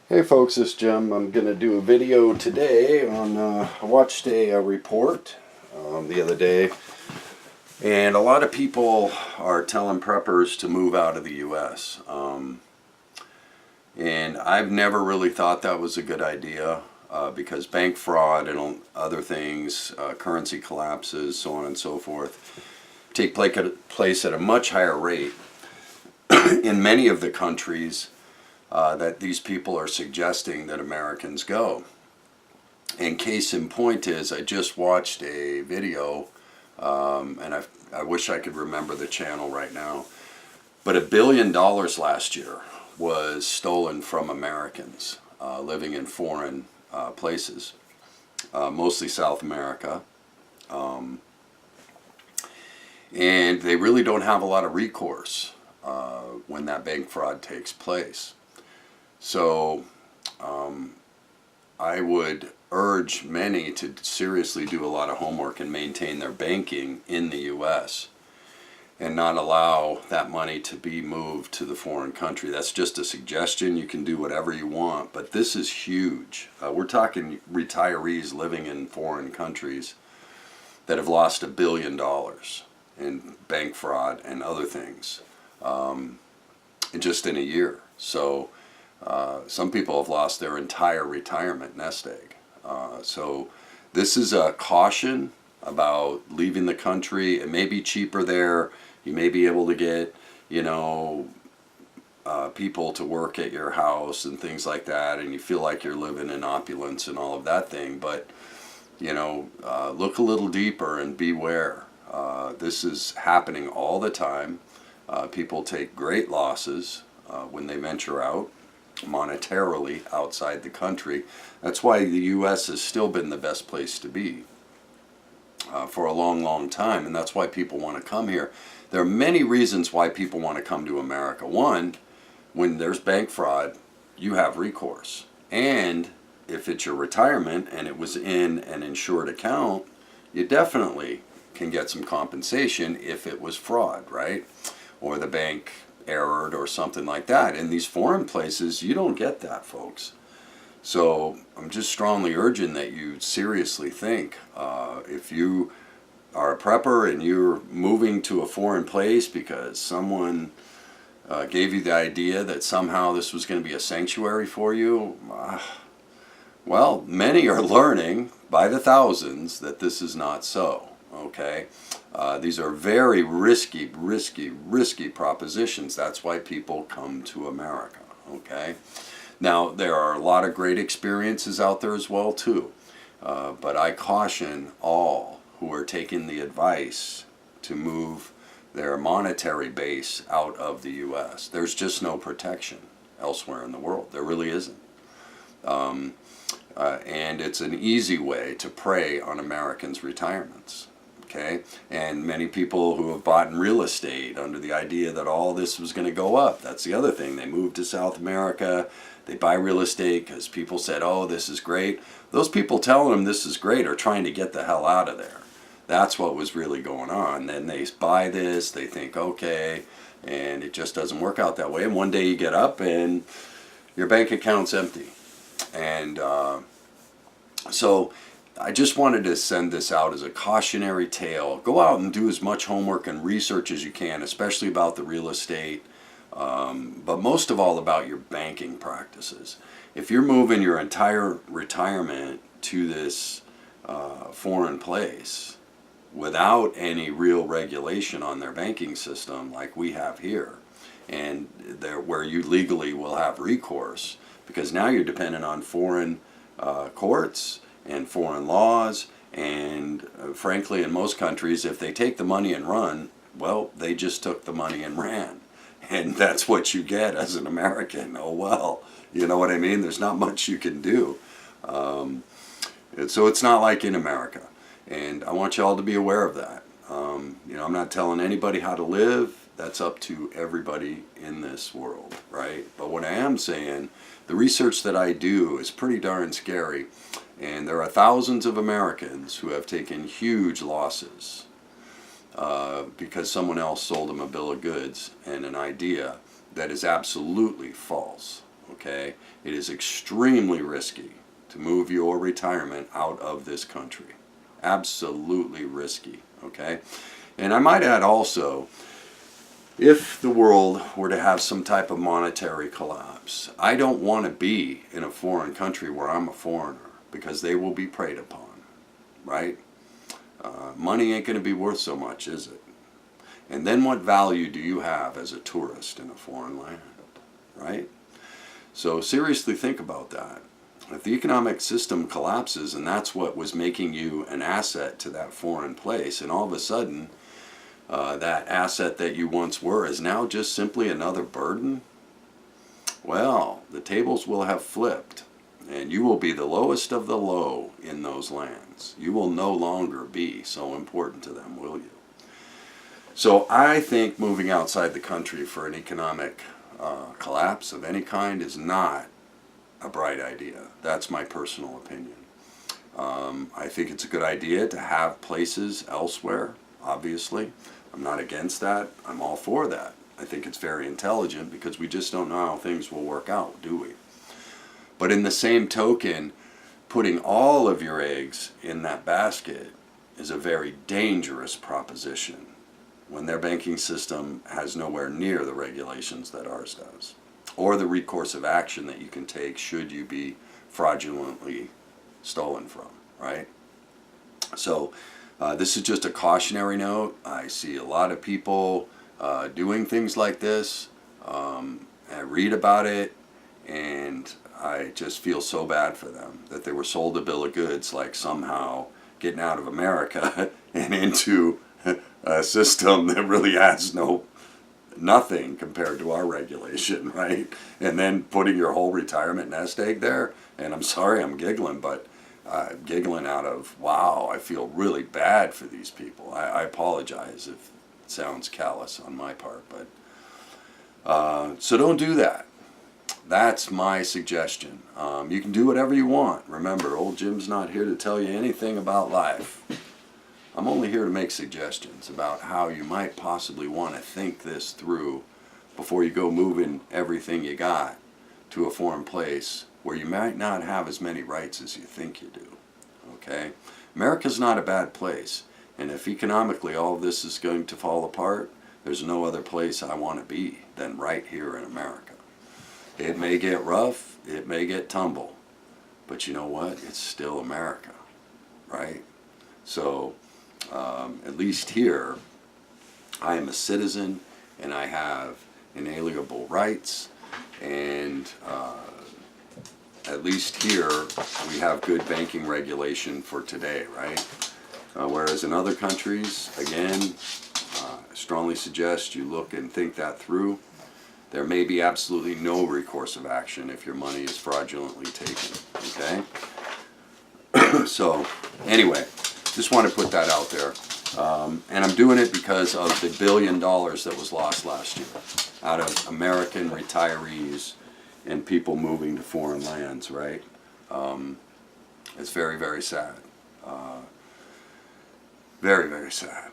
Hey folks, this is Jim. I'm going to do a video today on, I watched a report the other day, and a lot of people are telling preppers to move out of the U.S. And I've never really thought that was a good idea because bank fraud and other things, currency collapses, so on and so forth, take place at a much higher rate in many of the countries that these people are suggesting that Americans go. And case in point is, I just watched a video, and I wish I could remember the channel right now, but $1 billion last year was stolen from Americans living in foreign places, mostly South America. And they really don't have a lot of recourse when that bank fraud takes place. So I would urge many to seriously do a lot of homework and maintain their banking in the U.S. and not allow that money to be moved to the foreign country. That's just a suggestion. You can do whatever you want, but this is huge. We're talking retirees living in foreign countries that have lost $1 billion in bank fraud and other things just in a year. So some people have lost their entire retirement nest egg. So this is a caution about leaving the country. It may be cheaper there. You may be able to get, people to work at your house and things like that, and you feel like you're living in opulence and all of that thing. But, look a little deeper and beware. This is happening all the time. People take great losses when they venture out monetarily outside the country. That's why the U.S. has still been the best place to be for a long, long time, and that's why people want to come here. There are many reasons why people want to come to America. One, when there's bank fraud, you have recourse. And if it's your retirement and it was in an insured account, you definitely can get some compensation if it was fraud, right? Or the bank errored or something like that. In these foreign places, you don't get that, folks. So I'm just strongly urging that you seriously think, if you are a prepper and you're moving to a foreign place because someone gave you the idea that somehow this was going to be a sanctuary for you, well, many are learning by the thousands that this is not so. Okay, these are very risky propositions. That's why people come to America. Okay, now there are a lot of great experiences out there as well too, but I caution all who are taking the advice to move their monetary base out of the U.S. There's just no protection elsewhere in the world. There really isn't. And it's an easy way to prey on Americans' retirements. Okay, and many people who have bought in real estate under the idea that all this was going to go up. That's the other thing. They moved to South America. They buy real estate because people said, oh, this is great. Those people telling them this is great are trying to get the hell out of there. That's what was really going on. Then they buy this, they think, okay, and it just doesn't work out that way. And one day you get up and your bank account's empty. And so I just wanted to send this out as a cautionary tale. Go out and do as much homework and research as you can, especially about the real estate, but most of all about your banking practices. If you're moving your entire retirement to this foreign place without any real regulation on their banking system like we have here, and where you legally will have recourse, because now you're dependent on foreign courts and foreign laws, and frankly in most countries if they take the money and run, well, they just took the money and ran, and that's what you get as an American. Oh well, you know what I mean? There's not much you can do. So it's not like in America, and I want you all to be aware of that. I'm not telling anybody how to live. That's up to everybody in this world, right? But what I am saying, the research that I do is pretty darn scary. And there are thousands of Americans who have taken huge losses because someone else sold them a bill of goods and an idea that is absolutely false. Okay. okay? It is extremely risky to move your retirement out of this country. Absolutely risky, okay? And I might add also, if the world were to have some type of monetary collapse, I don't want to be in a foreign country where I'm a foreigner, because they will be preyed upon, right? Money ain't going to be worth so much, is it? And then what value do you have as a tourist in a foreign land, right? So seriously think about that. If the economic system collapses and that's what was making you an asset to that foreign place, and all of a sudden that asset that you once were is now just simply another burden, well, the tables will have flipped, and you will be the lowest of the low in those lands. You will no longer be so important to them, will you? So I think moving outside the country for an economic collapse of any kind is not a bright idea. That's my personal opinion. I think it's a good idea to have places elsewhere, obviously. I'm not against that. I'm all for that. I think it's very intelligent, because we just don't know how things will work out, do we? But in the same token, putting all of your eggs in that basket is a very dangerous proposition when their banking system has nowhere near the regulations that ours does, or the recourse of action that you can take should you be fraudulently stolen from, right? So this is just a cautionary note. I see a lot of people doing things like this. I read about it, and I just feel so bad for them that they were sold a bill of goods, like somehow getting out of America and into a system that really has nothing compared to our regulation, right? And then putting your whole retirement nest egg there. And I'm sorry I'm giggling, but giggling out of, wow, I feel really bad for these people. I apologize if it sounds callous on my part, but so don't do that. That's my suggestion. You can do whatever you want. Remember, old Jim's not here to tell you anything about life. I'm only here to make suggestions about how you might possibly want to think this through before you go moving everything you got to a foreign place where you might not have as many rights as you think you do. Okay? America's not a bad place. And if economically all of this is going to fall apart, there's no other place I want to be than right here in America. It may get rough, it may get tumble, but you know what? It's still America, right? So, at least here, I am a citizen, and I have inalienable rights, and at least here, we have good banking regulation for today, right? Whereas in other countries, again, I strongly suggest you look and think that through. There may be absolutely no recourse of action if your money is fraudulently taken, okay? So, anyway, just want to put that out there. And I'm doing it because of the $1 billion that was lost last year out of American retirees and people moving to foreign lands, right? It's very, very sad. Very, very sad.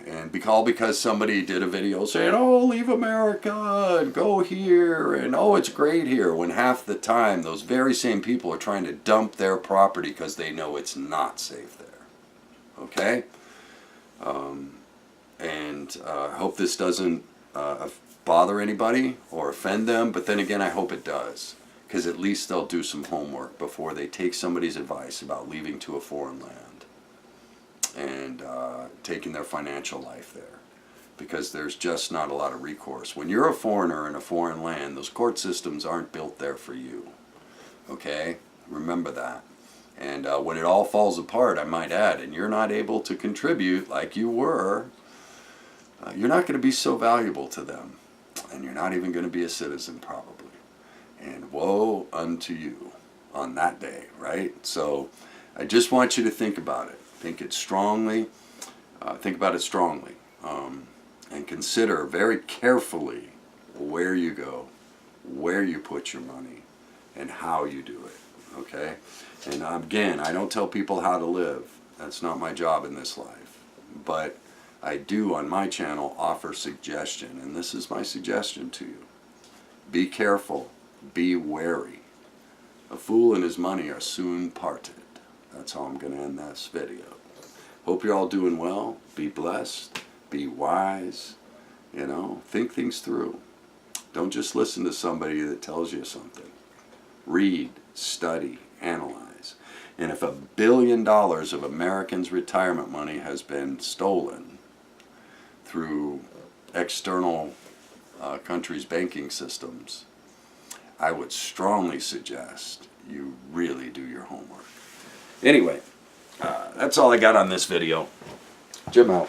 And because somebody did a video saying, oh, leave America and go here, and oh, it's great here, when half the time those very same people are trying to dump their property because they know it's not safe there. Okay? I hope this doesn't bother anybody or offend them, but then again, I hope it does, because at least they'll do some homework before they take somebody's advice about leaving to a foreign land and taking their financial life there, because there's just not a lot of recourse. When you're a foreigner in a foreign land, those court systems aren't built there for you. Okay? Remember that. And when it all falls apart, I might add, and you're not able to contribute like you were, you're not going to be so valuable to them. And you're not even going to be a citizen, probably. And woe unto you on that day, right? So I just want you to think about it. Think it strongly. Think about it strongly. And consider very carefully where you go, where you put your money, and how you do it. Okay? And again, I don't tell people how to live. That's not my job in this life. But I do, on my channel, offer suggestion. And this is my suggestion to you. Be careful. be wary. A fool and his money are soon parted. That's how I'm going to end this video. Hope you're all doing well. Be blessed. Be wise. You know, think things through. Don't just listen to somebody that tells you something. Read, study, analyze. And if $1 billion of Americans' retirement money has been stolen through external countries' banking systems, I would strongly suggest you really do your homework. Anyway, that's all I got on this video. Jim out.